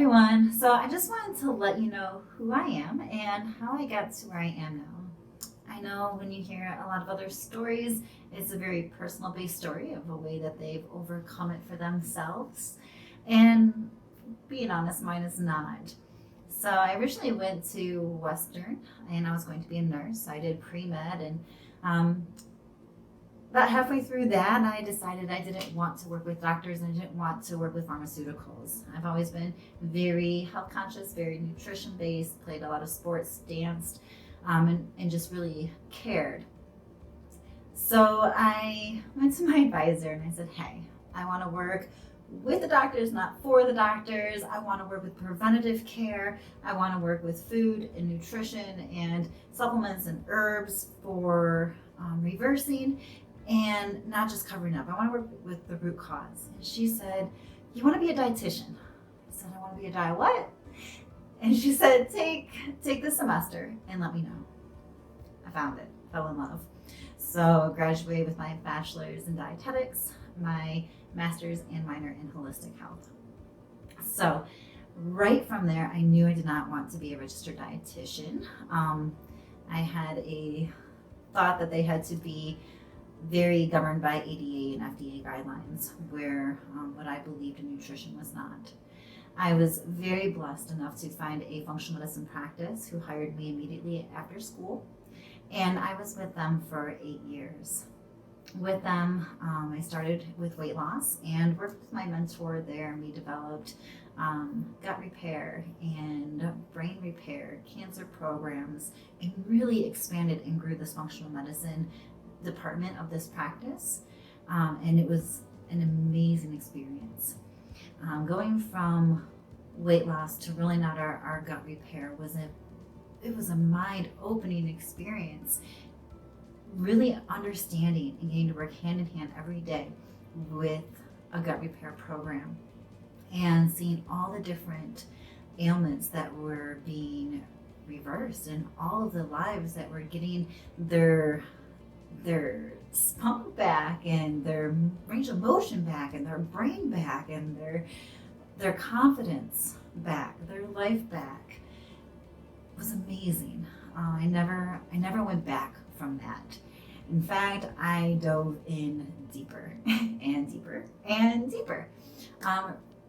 everyone. So I just wanted to let you know who I am and how I got to where I am now. I know when you hear a lot of other stories, it's a very personal based story of a way that they've overcome it for themselves. And being honest, mine is not. So I originally went to Western and I was going to be a nurse. I did pre-med and um, about halfway through that, I decided I didn't want to work with doctors and I didn't want to work with pharmaceuticals. I've always been very health conscious, very nutrition based, played a lot of sports, danced, and just really cared. So I went to my advisor and I said, hey, I want to work with the doctors, not for the doctors. I want to work with preventative care. I want to work with food and nutrition and supplements and herbs for reversing and not just covering up. I want to work with the root cause. And she said, you want to be a dietitian? I said, I want to be a diet what? And she said, take the semester and let me know. I found it, fell in love. So graduated with my bachelor's in dietetics, my master's and minor in holistic health. So right from there, I knew I did not want to be a registered dietitian. I had a thought that they had to be very governed by ADA and FDA guidelines, where what I believed in nutrition was not. I was very blessed enough to find a functional medicine practice who hired me immediately after school, and I was with them for 8 years. With them, I started with weight loss and worked with my mentor there, and we developed gut repair and brain repair, cancer programs, and really expanded and grew this functional medicine department of this practice, and it was an amazing experience. Going from weight loss to rolling out our gut repair was a mind-opening experience. Really understanding and getting to work hand in hand every day with a gut repair program and seeing all the different ailments that were being reversed and all of the lives that were getting their spunk back and their range of motion back and their brain back and their confidence back, their life back. It was amazing. I never went back from that. In fact, I dove in deeper and deeper and deeper,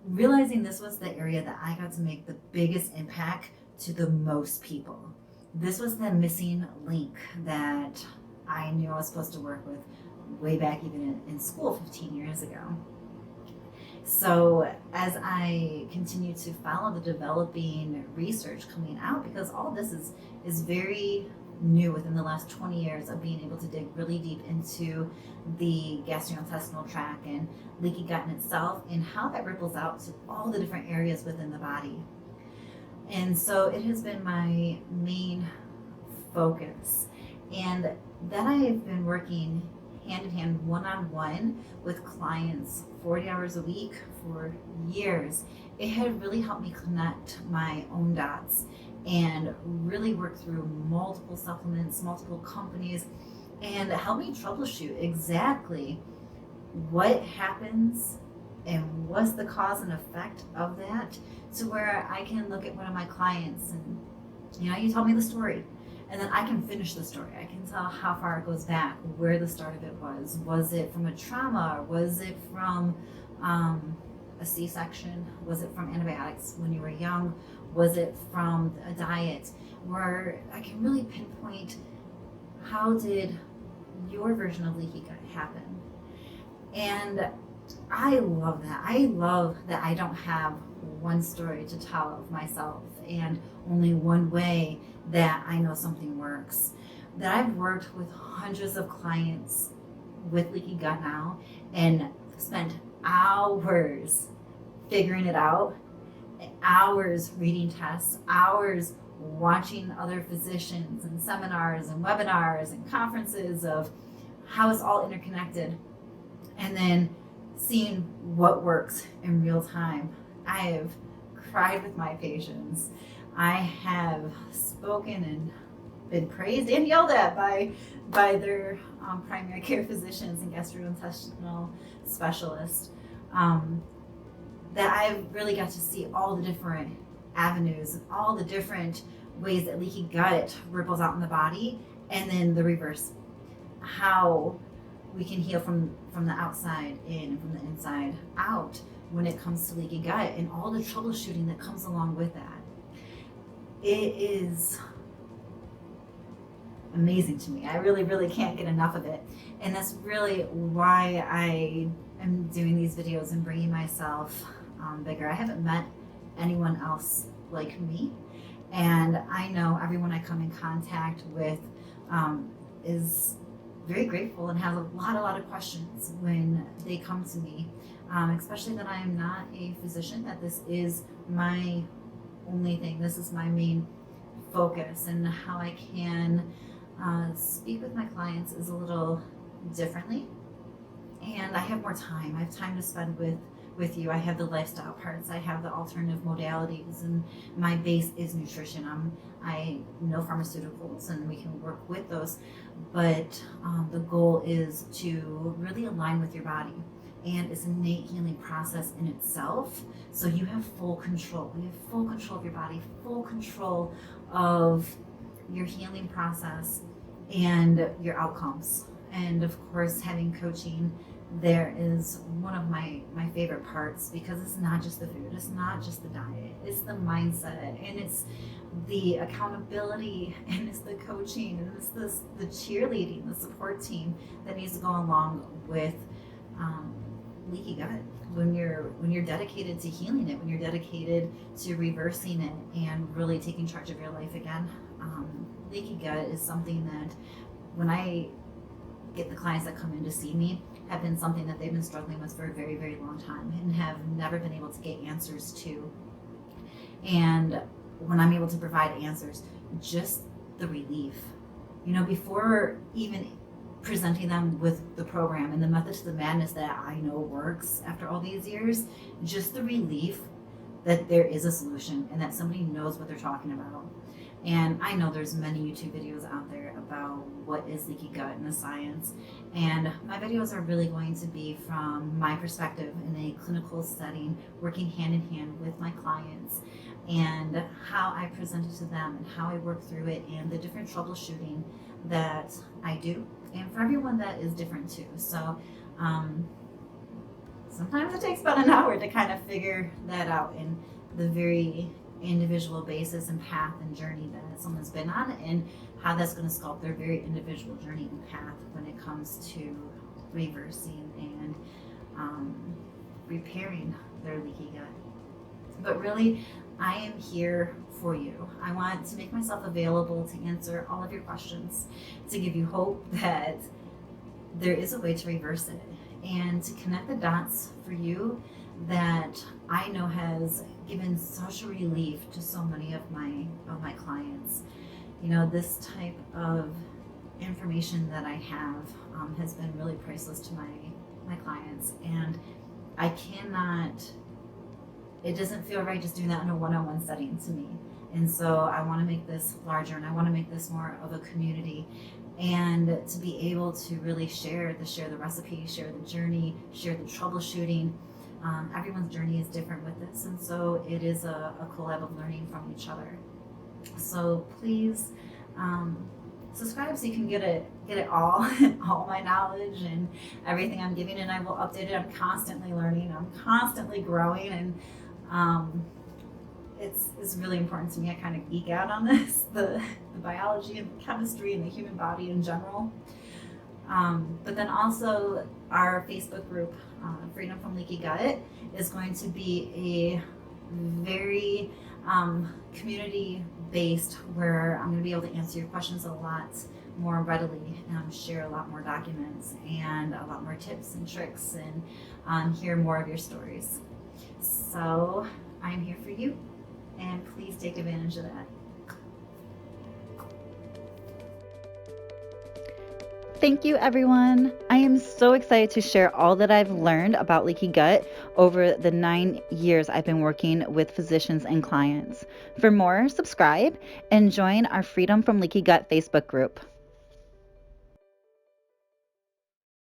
realizing this was the area that I got to make the biggest impact to the most people. This was the missing link that I knew I was supposed to work with way back even in school 15 years ago. So as I continue to follow the developing research coming out, because all this is very new within the last 20 years of being able to dig really deep into the gastrointestinal tract and leaky gut in itself and how that ripples out to all the different areas within the body. And so it has been my main focus. And then I have been working hand in hand, one-on-one with clients 40 hours a week for years. It had really helped me connect my own dots and really work through multiple supplements, multiple companies, and help me troubleshoot exactly what happens and what's the cause and effect of that, to where I can look at one of my clients and, you tell me the story. And then I can finish the story. I can tell how far it goes back, where the start of it was. Was it from a trauma? Was it from a C-section? Was it from antibiotics when you were young? Was it from a diet? Where I can really pinpoint, how did your version of leaky gut happen? And I love that. I love that I don't have one story to tell of myself and only one way that I know something works. That I've worked with hundreds of clients with leaky gut now and spent hours figuring it out, hours reading tests, hours watching other physicians and seminars and webinars and conferences of how it's all interconnected, and then seeing what works in real time. I have cried with my patients. I have spoken and been praised and yelled at by their primary care physicians and gastrointestinal specialists. that I've really got to see all the different avenues and all the different ways that leaky gut ripples out in the body, and then the reverse, how we can heal from the outside in, from the inside out when it comes to leaky gut, and all the troubleshooting that comes along with that. It is amazing to me. I really, really can't get enough of it. And that's really why I am doing these videos and bringing myself bigger. I haven't met anyone else like me. And I know everyone I come in contact with is very grateful and has a lot of questions when they come to me, especially that I am not a physician, that this is my only thing. This is my main focus, and how I can speak with my clients is a little differently. And I have more time. I have time to spend with you. I have the lifestyle parts. I have the alternative modalities, and my base is nutrition. I know pharmaceuticals, and we can work with those. But the goal is to really align with your body and its innate healing process in itself. So you have full control. You have full control of your body, full control of your healing process and your outcomes. And of course, having coaching there is one of my favorite parts, because it's not just the food, it's not just the diet, it's the mindset, and it's the accountability, and it's the coaching, and it's the cheerleading, the support team that needs to go along with leaky gut. When you're dedicated to healing it, when you're dedicated to reversing it and really taking charge of your life again. Leaky gut is something that, when I get the clients that come in to see me, have been something that they've been struggling with for a very, very long time and have never been able to get answers to. And when I'm able to provide answers, just the relief, before even presenting them with the program and the method to the madness that I know works after all these years, just the relief that there is a solution and that somebody knows what they're talking about. And I know there's many YouTube videos out there about what is leaky gut and the science. And my videos are really going to be from my perspective in a clinical setting, working hand in hand with my clients, and how I present it to them and how I work through it, and the different troubleshooting that I do. And for everyone, that is different too. So sometimes it takes about an hour to kind of figure that out in the very individual basis and path and journey that someone's been on, and how that's going to sculpt their very individual journey and path when it comes to reversing and repairing their leaky gut. But really, I am here for you. I want to make myself available to answer all of your questions, to give you hope that there is a way to reverse it, and to connect the dots for you that I know has given such a relief to so many of my clients. This type of information that I have has been really priceless to my clients, and I cannot, it doesn't feel right just doing that in a one-on-one setting to me. And so I want to make this larger, and I want to make this more of a community, and to be able to really share the recipe, share the journey, share the troubleshooting. Everyone's journey is different with this, and so it is a collab of learning from each other. So please subscribe so you can get it all, all my knowledge and everything I'm giving, and I will update it. I'm constantly learning, I'm constantly growing, and it's really important to me. I kind of geek out on this, the biology and the chemistry and the human body in general. But then also our Facebook group, Freedom from Leaky Gut, is going to be a very community-based, where I'm going to be able to answer your questions a lot more readily, share a lot more documents and a lot more tips and tricks, and hear more of your stories. So I'm here for you, and please take advantage of that. Thank you, everyone. I am so excited to share all that I've learned about leaky gut over the 9 years I've been working with physicians and clients. For more, subscribe and join our Freedom from Leaky Gut Facebook group.